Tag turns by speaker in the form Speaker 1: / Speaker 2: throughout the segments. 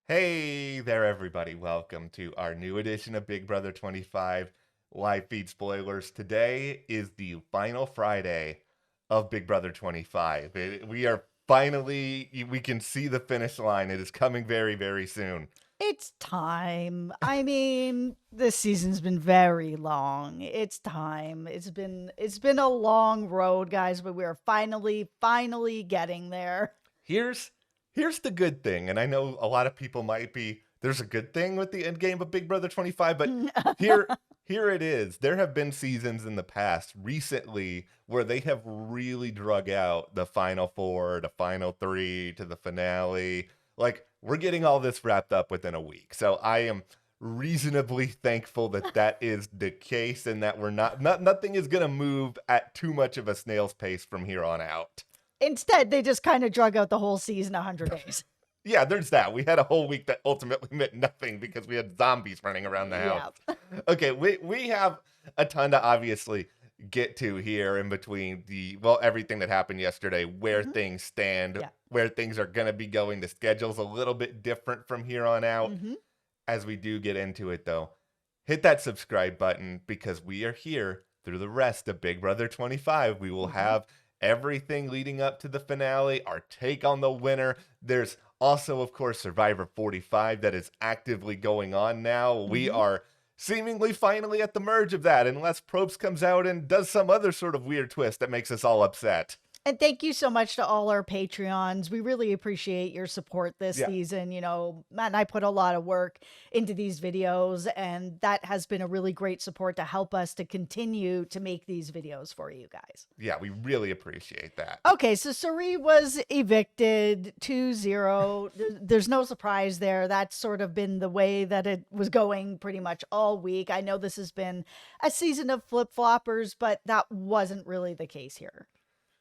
Speaker 1: Hey there, everybody. Welcome to our new edition of Big Brother 25 live feed spoilers. Today is the final Friday of Big Brother 25. We are finally, we can see the finish line. It is coming very, very soon.
Speaker 2: It's time. I mean, this season's been very long. It's time. It's been a long road, guys, but we're finally getting there.
Speaker 1: Here's here's the good thing, and I know a lot of people might be there's a good thing with the end game of Big Brother 25, but here here it is. There have been seasons in the past recently where they have really drug out the final four, the final three to the finale. Like we're getting all this wrapped up within a week. So I am reasonably thankful that that is the case and that we're nothing is going to move at too much of a snail's pace from here on out.
Speaker 2: Instead, they just kind of drug out the whole season 100 days.
Speaker 1: Yeah, there's that. We had a whole week that ultimately meant nothing because we had zombies running around the house.
Speaker 2: Yeah.
Speaker 1: Okay, we have a ton to obviously get to here in between everything that happened yesterday, where
Speaker 2: hmm
Speaker 1: things stand,
Speaker 2: Yeah.
Speaker 1: where things are going to be going. The schedule's a little bit different from here on out.
Speaker 2: hmm
Speaker 1: As we do get into it though, hit that subscribe button because we are here through the rest of Big Brother 25. We will
Speaker 2: hmm
Speaker 1: have everything leading up to the finale, our take on the winner. There's also, of course, Survivor 45 that is actively going on now. We
Speaker 2: hmm
Speaker 1: are seemingly finally at the merge of that, unless Probst comes out and does some other sort of weird twist that makes us all upset.
Speaker 2: And thank you so much to all our Patreons. We really appreciate your support this
Speaker 1: Yeah,
Speaker 2: season. Matt and I put a lot of work into these videos, and that has been a really great support to help us to continue to make these videos for you guys.
Speaker 1: yeah, we really appreciate that.
Speaker 2: Okay, so Suri was evicted 2-0. There's no surprise there. That's sort of been the way that it was going pretty much all week. I know this has been a season of flip floppers, but that wasn't really the case here.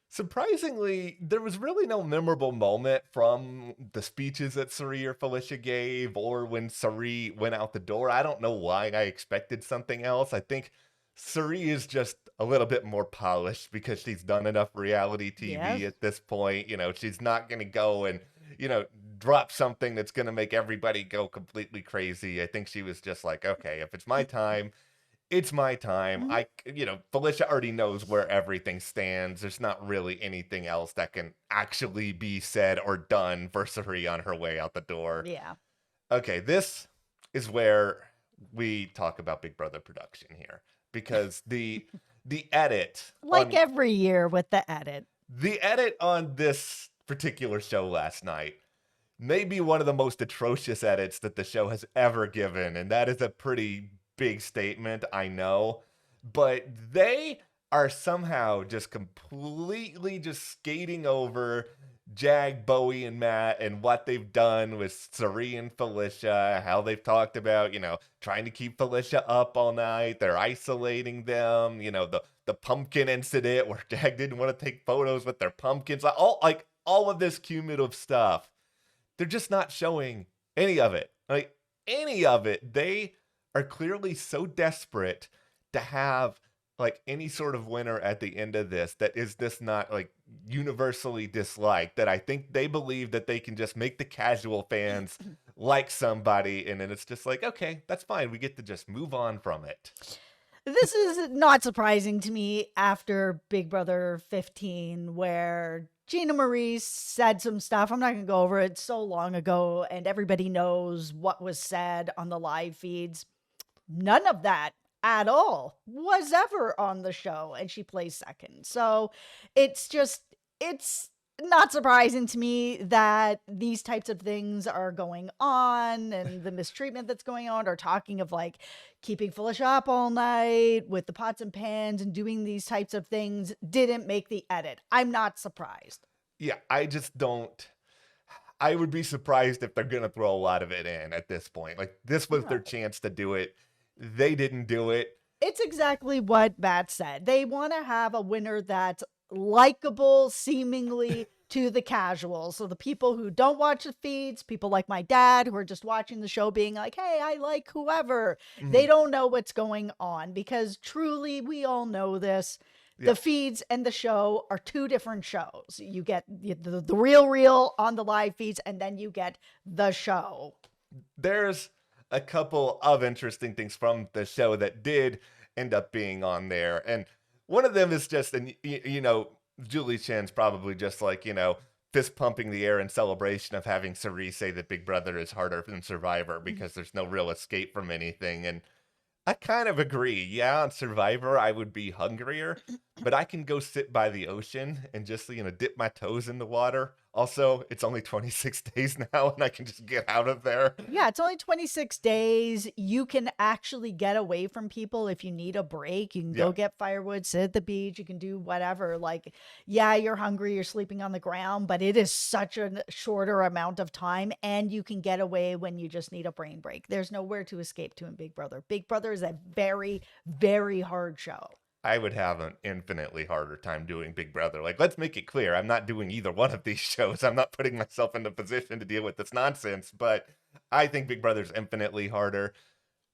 Speaker 1: Surprisingly, there was really no memorable moment from the speeches that Sari or Felicia gave or when Sari went out the door. I don't know why I expected something else. I think Sari is just a little bit more polished because she's done enough reality TV
Speaker 2: Yes.
Speaker 1: at this point. She's not going to go and, you know, drop something that's going to make everybody go completely crazy. I think she was just like, okay, if it's my time, it's my time.
Speaker 2: Mhm.
Speaker 1: Felicia already knows where everything stands. There's not really anything else that can actually be said or done for Sari on her way out the door.
Speaker 2: Yeah.
Speaker 1: Okay, this is where we talk about Big Brother production here because the edit
Speaker 2: Like
Speaker 1: on
Speaker 2: every year with the edit.
Speaker 1: the edit on this particular show last night may be one of the most atrocious edits that the show has ever given. And that is a pretty big statement, I know. But they are somehow just completely just skating over Jag, Bowie, and Matt and what they've done with Sari and Felicia, how they've talked about, trying to keep Felicia up all night. They're isolating them, the pumpkin incident where Jag didn't want to take photos with their pumpkins, all of this cumulative stuff. They're just not showing any of it. Like any of it. They are clearly so desperate to have like any sort of winner at the end of this that is this not like universally disliked, that I think they believe that they can just make the casual fans like somebody, and then it's just like, okay, that's fine. We get to just move on from it.
Speaker 2: This is not surprising to me after Big Brother 15, where Gina Marie said some stuff. I'm not going to go over it, so long ago, and everybody knows what was said on the live feeds. None of that at all was ever on the show, and she plays second. So it's not surprising to me that these types of things are going on, and the mistreatment that's going on, or talking of like keeping Felicia up all night with the pots and pans and doing these types of things didn't make the edit. I'm not surprised.
Speaker 1: Yeah, I just don't. I would be surprised if they're going to throw a lot of it in at this point. Like, this was their
Speaker 2: No.
Speaker 1: chance to do it. They didn't do it.
Speaker 2: It's exactly what Matt said. They want to have a winner that's likable, seemingly to the casuals. So the people who don't watch the feeds, people like my dad who are just watching the show being like, hey, I like whoever. They
Speaker 1: Mhm.
Speaker 2: don't know what's going on because truly we all know this.
Speaker 1: Yeah.
Speaker 2: The feeds and the show are two different shows. You get the real on the live feeds, and then you get the show.
Speaker 1: there's a couple of interesting things from the show that did end up being on there. And one of them is just, and Julie Chen's probably just like, fist pumping the air in celebration of having Cerise say that Big Brother is harder than Survivor because there's no real escape from anything. And I kind of agree. Yeah, on Survivor, I would be hungrier, but I can go sit by the ocean and just, dip my toes in the water. Also, it's only 26 days now, and I can just get out of there.
Speaker 2: Yeah, it's only 26 days. You can actually get away from people if you need a break. You can
Speaker 1: Yeah,
Speaker 2: go get firewood, sit at the beach, you can do whatever. Like, yeah, you're hungry, you're sleeping on the ground, but it is such a shorter amount of time, and you can get away when you just need a brain break. There's nowhere to escape to in Big Brother. Big Brother is a very, very hard show.
Speaker 1: I would have an infinitely harder time doing Big Brother. Like, let's make it clear, I'm not doing either one of these shows. I'm not putting myself in a position to deal with this nonsense, but I think Big Brother's infinitely harder.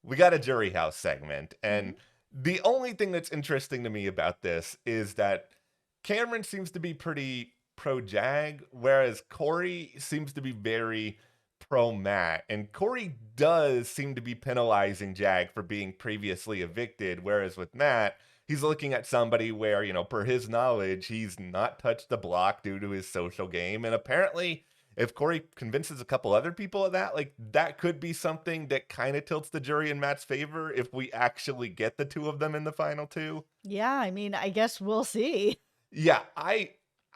Speaker 1: We got a jury house segment,
Speaker 2: Mhm.
Speaker 1: and the only thing that's interesting to me about this is that Cameron seems to be pretty pro Jag, whereas Corey seems to be very pro Matt. And Corey does seem to be penalizing Jag for being previously evicted, whereas with Matt, he's looking at somebody where, per his knowledge, he's not touched the block due to his social game. And apparently, if Corey convinces a couple other people of that, like that could be something that kind of tilts the jury in Matt's favor if we actually get the two of them in the final two.
Speaker 2: Yeah, I mean, I guess we'll see.
Speaker 1: Yeah,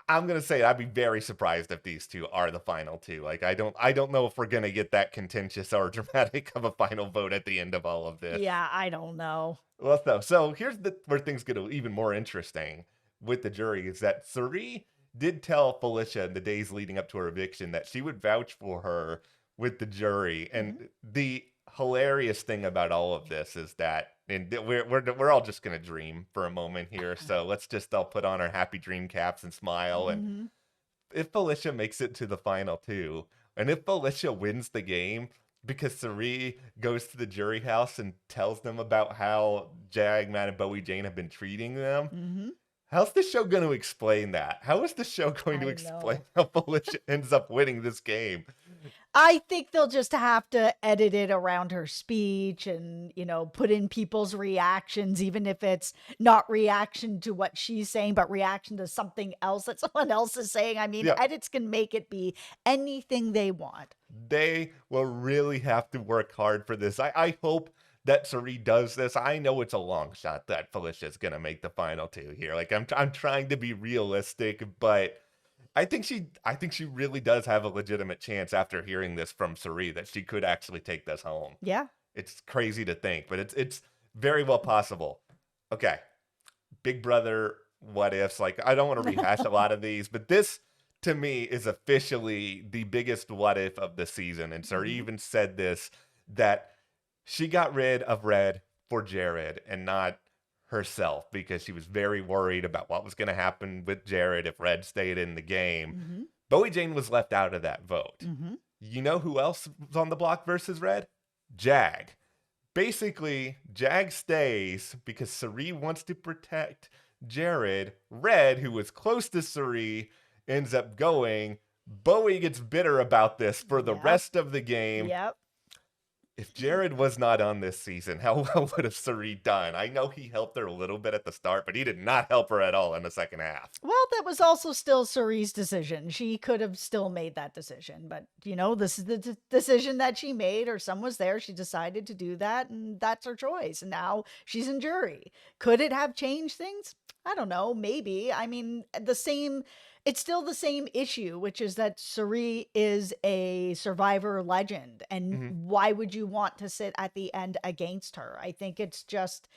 Speaker 1: I'm gonna say I'd be very surprised if these two are the final two. Like I don't know if we're gonna get that contentious or dramatic of a final vote at the end of all of this.
Speaker 2: Yeah, I don't know.
Speaker 1: Well, so here's where things get even more interesting with the jury is that Suri did tell Felicia in the days leading up to her eviction that she would vouch for her with the jury.
Speaker 2: Mhm.
Speaker 1: And the hilarious thing about all of this is that, and we're all just gonna dream for a moment here. So let's just all put on our happy dream caps and smile. And
Speaker 2: Mhm.
Speaker 1: if Felicia makes it to the final two, and if Felicia wins the game because Sari goes to the jury house and tells them about how Jag, Matt, and Bowie Jane have been treating them,
Speaker 2: Mhm.
Speaker 1: how's the show going to explain that? How is the show going to
Speaker 2: I
Speaker 1: explain
Speaker 2: know.
Speaker 1: how Felicia ends up winning this game?
Speaker 2: I think they'll just have to edit it around her speech and, put in people's reactions, even if it's not reaction to what she's saying, but reaction to something else that someone else is saying. I mean,
Speaker 1: Yeah,
Speaker 2: edits can make it be anything they want.
Speaker 1: they will really have to work hard for this. I hope that Sari does this. I know it's a long shot that Felicia's going to make the final two here. Like I'm trying to be realistic, but I think she really does have a legitimate chance after hearing this from Suri that she could actually take this home.
Speaker 2: Yeah.
Speaker 1: It's crazy to think, but it's very well possible. Okay. Big Brother what ifs. Like I don't want to rehash a lot of these, but this to me is officially the biggest what if of the season. And Suri
Speaker 2: Mhm.
Speaker 1: even said this that she got rid of Red for Jared and not herself because she was very worried about what was going to happen with Jared if Red stayed in the game.
Speaker 2: Mhm.
Speaker 1: Bowie Jane was left out of that vote.
Speaker 2: Mhm.
Speaker 1: You know who else was on the block versus Red? Jag. Basically, Jag stays because Suri wants to protect Jared. Red, who was close to Suri, ends up going. Bowie gets bitter about this for the
Speaker 2: Yep.
Speaker 1: rest of the game.
Speaker 2: Yep.
Speaker 1: If Jared was not on this season, how well would have Suri done? I know he helped her a little bit at the start, but he did not help her at all in the second half.
Speaker 2: Well, that was also still Surie's decision. She could have still made that decision, but this is the decision that she made. Her son was there. She decided to do that, and that's her choice. And now she's in jury. Could it have changed things? I don't know. Maybe. I mean, it's still the same issue, which is that Suri is a survivor legend. And
Speaker 1: Mhm.
Speaker 2: why would you want to sit at the end against her? I think it's just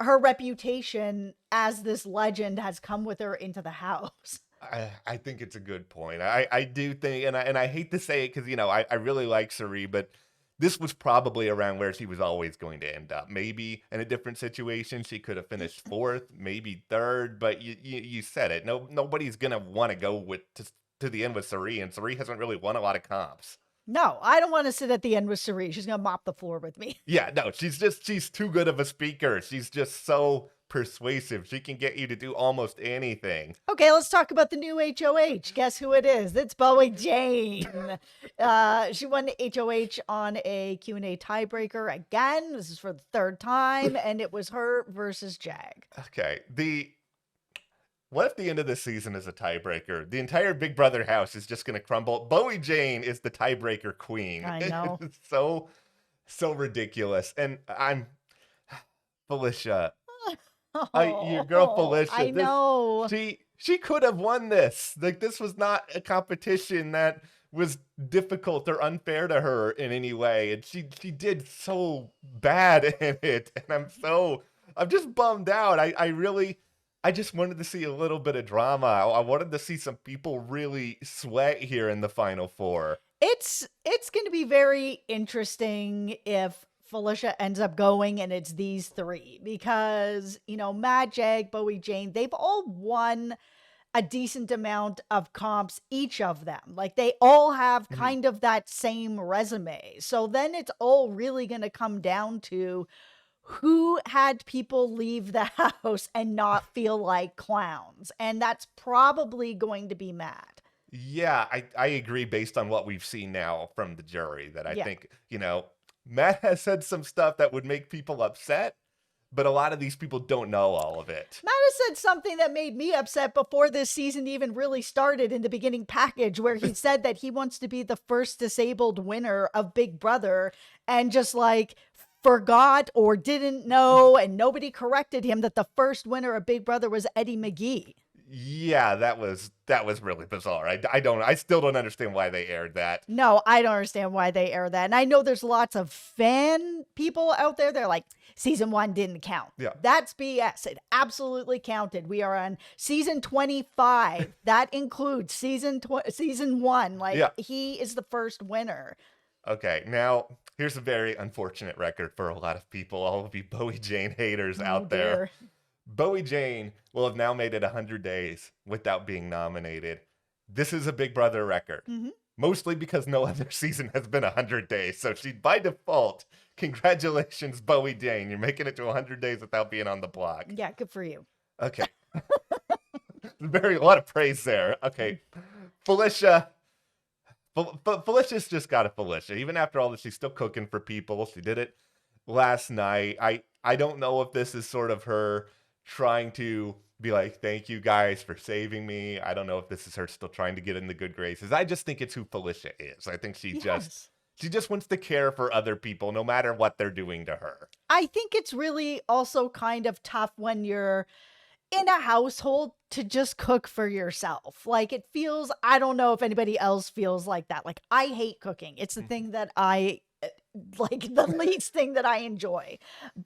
Speaker 2: her reputation as this legend has come with her into the house.
Speaker 1: I think it's a good point. I do think, and I hate to say it because I really like Suri, but this was probably around where she was always going to end up. Maybe in a different situation, she could have finished fourth, maybe third. But you said it. No, nobody's gonna want to go to the end with Suri, and Suri hasn't really won a lot of comps.
Speaker 2: No, I don't want to sit at the end with Suri. She's going to mop the floor with me.
Speaker 1: Yeah, no, she's too good of a speaker. She's just so persuasive. She can get you to do almost anything.
Speaker 2: Okay, let's talk about the new HOH. Guess who it is? It's Bowie Jane. She won the HOH on a Q&A tiebreaker again. This is for the third time, and it was her versus Jag.
Speaker 1: Okay, what if the end of the season is a tiebreaker? The entire Big Brother house is just going to crumble. Bowie Jane is the tiebreaker queen.
Speaker 2: I know.
Speaker 1: It's so ridiculous. And I'm Felicia. Your girl Felicia.
Speaker 2: I know.
Speaker 1: She could have won this. Like, this was not a competition that was difficult or unfair to her in any way. And she did so bad in it. And I'm just bummed out. I just wanted to see a little bit of drama. I wanted to see some people really sweat here in the final four.
Speaker 2: It's going to be very interesting if Felicia ends up going and it's these three, because, Matt, Jag, Bowie, Jane, they've all won a decent amount of comps, each of them. Like, they all have kind of that same resume. So then it's all really going to come down to who had people leave the house and not feel like clowns. And that's probably going to be Matt.
Speaker 1: Yeah, I agree based on what we've seen now from the jury, that I think, Matt has said some stuff that would make people upset, but a lot of these people don't know all of it.
Speaker 2: Matt has said something that made me upset before this season even really started, in the beginning package, where he said that he wants to be the first disabled winner of Big Brother, and just forgot or didn't know, and nobody corrected him that the first winner of Big Brother was Eddie McGee.
Speaker 1: Yeah, that was really bizarre. I still don't understand why they aired that.
Speaker 2: No, I don't understand why they air that. And I know there's lots of fan people out there. They're like, season 1 didn't count.
Speaker 1: Yeah.
Speaker 2: That's BS. It absolutely counted. We are on season 25. That includes season 1. He is the first winner.
Speaker 1: Okay, now here's a very unfortunate record for a lot of people, all of you Bowie Jane haters out there. Bowie Jane will have now made it 100 days without being nominated. This is a Big Brother record, mostly because no other season has been 100 days. So she, by default, congratulations, Bowie Jane. You're making it to 100 days without being on the block.
Speaker 2: Yeah, good for you.
Speaker 1: Okay. A lot of praise there. Okay. Felicia. Felicia's just got a Felicia. Even after all this, she's still cooking for people. She did it last night. I don't know if this is sort of her trying to be like, thank you guys for saving me. I don't know if this is her still trying to get in the good graces. I just think it's who Felicia is. I think she just wants to care for other people no matter what they're doing to her.
Speaker 2: I think it's really also kind of tough when you're in a household to just cook for yourself. Like, it feels, I don't know if anybody else feels like that. Like, I hate cooking. It's the thing that the least thing that I enjoy.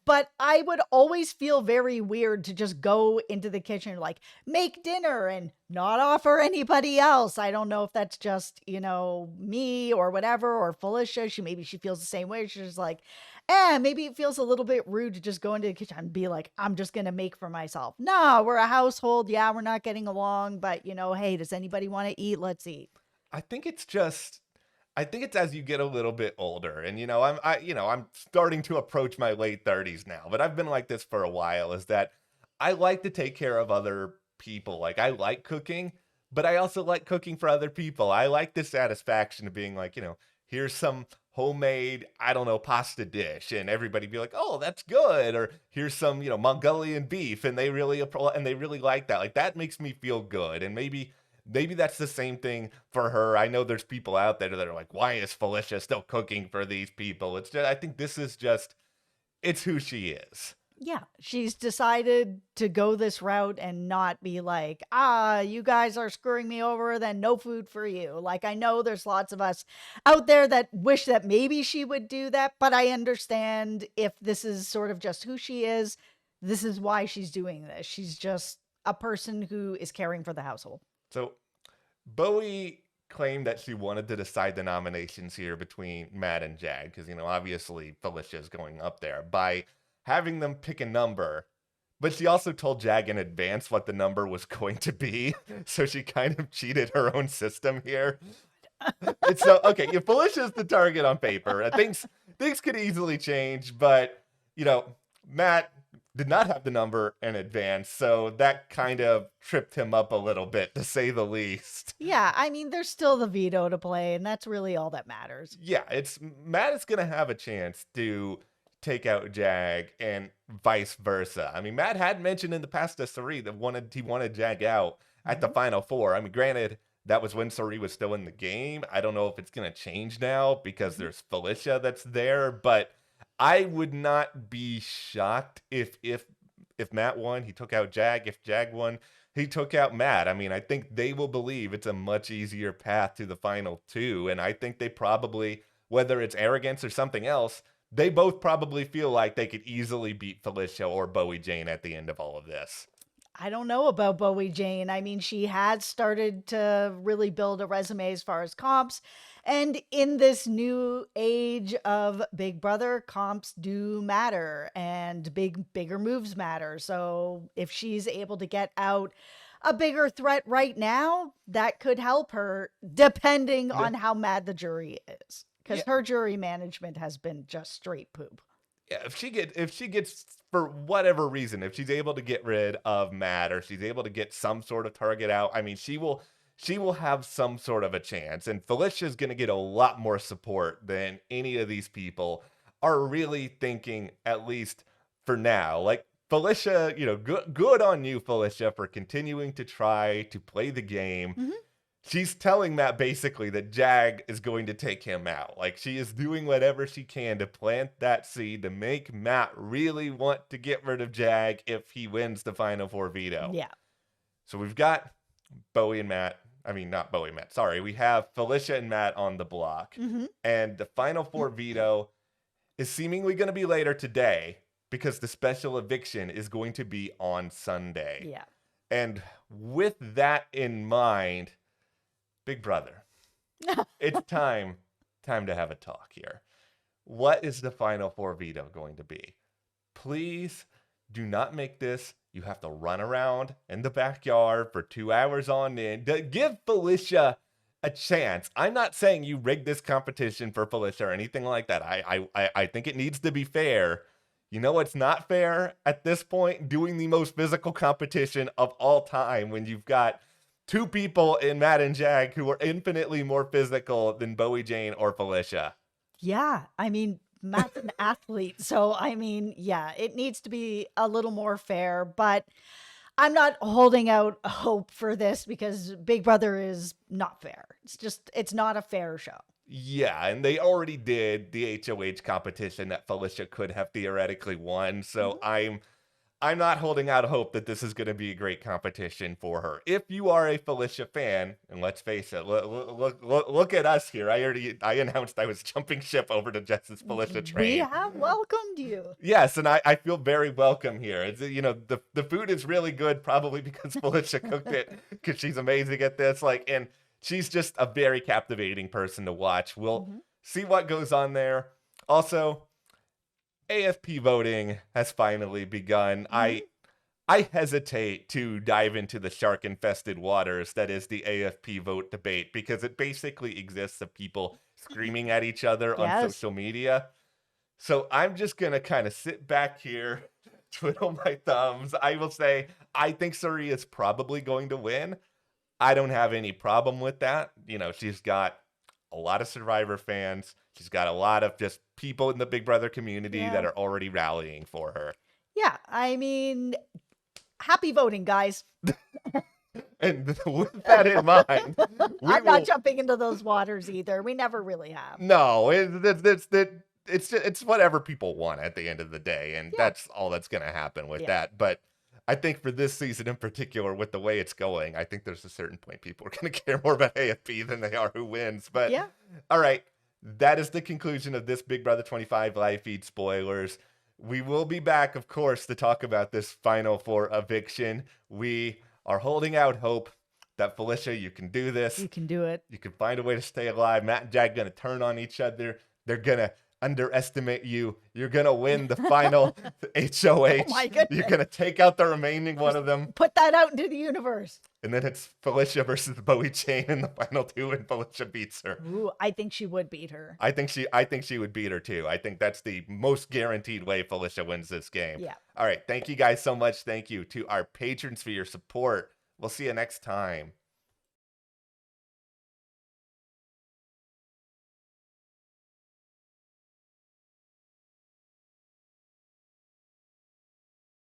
Speaker 2: But I would always feel very weird to just go into the kitchen and make dinner and not offer anybody else. I don't know if that's just, me or whatever, or Felicia. Maybe she feels the same way. She's like, maybe it feels a little bit rude to just go into the kitchen and be like, I'm just going to make for myself. No, we're a household. Yeah, we're not getting along, but hey, does anybody want to eat? Let's eat.
Speaker 1: I think it's as you get a little bit older, and I'm starting to approach my late 30s now, but I've been like this for a while, is that I like to take care of other people. Like, I like cooking, but I also like cooking for other people. I like the satisfaction of being like, here's some homemade, I don't know, pasta dish, and everybody be like, oh, that's good. Or here's some, Mongolian beef, and they really like that. Like, that makes me feel good. And maybe that's the same thing for her. I know there's people out there that are like, why is Felicia still cooking for these people? I think this is just, it's who she is.
Speaker 2: Yeah, she's decided to go this route and not be like, you guys are screwing me over, then no food for you. Like, I know there's lots of us out there that wish that maybe she would do that, but I understand if this is sort of just who she is. This is why she's doing this. She's just a person who is caring for the household.
Speaker 1: So Bowie claimed that she wanted to decide the nominations here between Matt and Jag, because, obviously Felicia is going up there, by having them pick a number. But she also told Jag in advance what the number was going to be, so she kind of cheated her own system here. It's okay, if Felicia's the target on paper, things could easily change, but, Matt did not have the number in advance, so that kind of tripped him up a little bit, to say the least.
Speaker 2: Yeah, I mean, there's still the veto to play, and that's really all that matters.
Speaker 1: Yeah, it's Matt is gonna have a chance to take out Jag and vice versa. I mean, Matt had mentioned in the past to Sari that he wanted Jag out at the
Speaker 2: Mhm.
Speaker 1: final four. I mean, granted, that was when Sari was still in the game. I don't know if it's gonna change now because
Speaker 2: Mhm.
Speaker 1: there's Felicia that's there, but I would not be shocked if Matt won, he took out Jag. If Jag won, he took out Matt. I mean, I think they will believe it's a much easier path to the final two. And I think they probably, whether it's arrogance or something else, they both probably feel like they could easily beat Felicia or Bowie Jane at the end of all of this.
Speaker 2: I don't know about Bowie Jane. I mean, she had started to really build a resume as far as comps. And in this new age of Big Brother, comps do matter and bigger moves matter. So if she's able to get out a bigger threat right now, that could help her, depending
Speaker 1: Yeah.
Speaker 2: on how mad the jury is. Because
Speaker 1: Yeah.
Speaker 2: her jury management has been just straight poop.
Speaker 1: Yeah, if she gets, for whatever reason, if she's able to get rid of Matt, or she's able to get some sort of target out, I mean, she will have some sort of a chance. And Felicia's going to get a lot more support than any of these people are really thinking, at least for now. Like, Felicia, good on you, Felicia, for continuing to try to play the game.
Speaker 2: Mhm.
Speaker 1: She's telling Matt basically that Jag is going to take him out. Like, she is doing whatever she can to plant that seed to make Matt really want to get rid of Jag if he wins the final four veto.
Speaker 2: Yeah.
Speaker 1: So we've got Bowie and Matt. I mean, not Bowie and Matt. Sorry. We have Felicia and Matt on the block.
Speaker 2: Hmm.
Speaker 1: And the final four veto is seemingly going to be later today because the special eviction is going to be on Sunday.
Speaker 2: Yeah.
Speaker 1: And with that in mind, Big Brother, it's time to have a talk here. What is the final four veto going to be? Please do not make this. You have to run around in the backyard for 2 hours on end. Give Felicia a chance. I'm not saying you rigged this competition for Felicia or anything like that. I think it needs to be fair. You know what's not fair at this point? Doing the most physical competition of all time when you've got two people in Matt and Jag who are infinitely more physical than Bowie Jane or Felicia.
Speaker 2: Yeah, I mean, Matt's an athlete, so I mean, yeah, it needs to be a little more fair, but I'm not holding out hope for this because Big Brother is not fair. It's not a fair show.
Speaker 1: Yeah, and they already did the HOH competition that Felicia could have theoretically won, so
Speaker 2: Mhm.
Speaker 1: I'm not holding out hope that this is going to be a great competition for her. If you are a Felicia fan, and let's face it, look at us here. I announced I was jumping ship over to Jess's Felicia
Speaker 2: We
Speaker 1: train.
Speaker 2: have welcomed you.
Speaker 1: Yes, and I feel very welcome here. It's, the food is really good, probably because Felicia cooked it, because she's amazing at this. Like, and she's just a very captivating person to watch. We'll
Speaker 2: Mhm.
Speaker 1: see what goes on there. Also, AFP voting has finally begun.
Speaker 2: Mhm.
Speaker 1: I hesitate to dive into the shark infested waters that is the AFP vote debate because it basically exists of people screaming at each other on
Speaker 2: Yes.
Speaker 1: social media. So I'm just going to kind of sit back here, twiddle my thumbs. I will say I think Suri is probably going to win. I don't have any problem with that. She's got a lot of Survivor fans. She's got a lot of just people in the Big Brother community
Speaker 2: Yeah.
Speaker 1: that are already rallying for her.
Speaker 2: Yeah, I mean, happy voting, guys.
Speaker 1: And with that in mind, we
Speaker 2: I'm
Speaker 1: will.
Speaker 2: not jumping into those waters either. We never really have.
Speaker 1: No, it's whatever people want at the end of the day, and
Speaker 2: Yeah.
Speaker 1: that's all that's going to happen with
Speaker 2: Yeah.
Speaker 1: that. But I think for this season in particular, with the way it's going, I think there's a certain point people are going to care more about AFP than they are who wins. But
Speaker 2: Yeah.
Speaker 1: all right, that is the conclusion of this Big Brother 25 live feed spoilers. We will be back, of course, to talk about this final four eviction. We are holding out hope that Felicia, you can do this.
Speaker 2: You can do it.
Speaker 1: You can find a way to stay alive. Matt and Jag going to turn on each other. They're going to underestimate you. You're going to win the final HOH.
Speaker 2: Oh my
Speaker 1: You're
Speaker 2: goodness.
Speaker 1: going to take out the remaining one of them.
Speaker 2: Put that out into the universe.
Speaker 1: And then it's Felicia versus Bowie Jane in the final 2, and Felicia beats her.
Speaker 2: Ooh, I think she would beat her.
Speaker 1: I think she would beat her too. I think that's the most guaranteed way Felicia wins this game.
Speaker 2: Yeah.
Speaker 1: All right. Thank you guys so much. Thank you to our patrons for your support. We'll see you next time.